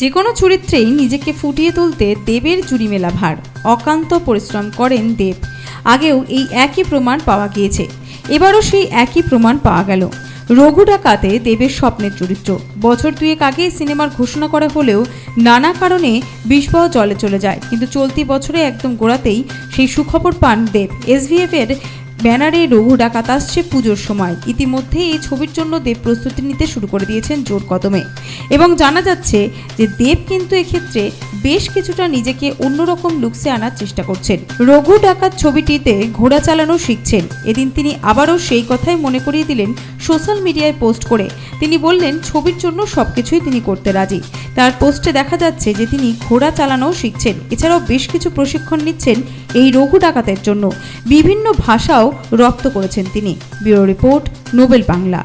যে কোনো চরিত্রেই নিজেকে ফুটিয়ে তুলতে দেবের জুড়ি মেলা ভার। অক্লান্ত পরিশ্রম করেন দেব। আগেও এই একই প্রমাণ পাওয়া গিয়েছে, এবারও সেই একই প্রমাণ পাওয়া গেল। রঘু ডাকাতে দেবের স্বপ্নের চরিত্র। বছর দুয়েক আগে সিনেমার ঘোষণা করা হলেও নানা কারণে বিষবাহ জলে চলে যায়, কিন্তু চলতি বছরে একদম গোড়াতেই সেই সুখবর পান দেব। SVF এর ব্যানারে রঘু ডাকাত আসছে পুজোর সময়। ইতিমধ্যে এই ছবির জন্য দেব প্রস্তুতি নিতে শুরু করে দিয়েছেন জোর কদমে, এবং জানা যাচ্ছে যে দেব কিন্তু এক্ষেত্রে বেশ কিছুটা নিজেকে অন্যরকম লুকসে আনার চেষ্টা করছেন। রঘু ডাকাত ছবিটিতে ঘোড়া চালানো শিখছেন। এদিন তিনি আবারও সেই কথাই মনে করিয়ে দিলেন সোশ্যাল মিডিয়ায় পোস্ট করে। তিনি বললেন ছবির জন্য সবকিছুই তিনি করতে রাজি। তার পোস্টে দেখা যাচ্ছে যে তিনি ঘোড়া চালানোও শিখছেন। এছাড়াও বেশ কিছু প্রশিক্ষণ নিচ্ছেন এই রঘু ডাকাতের জন্য। বিভিন্ন ভাষাও রপ্ত করেছেন তিনি। Bureau report, Nobel Bangla.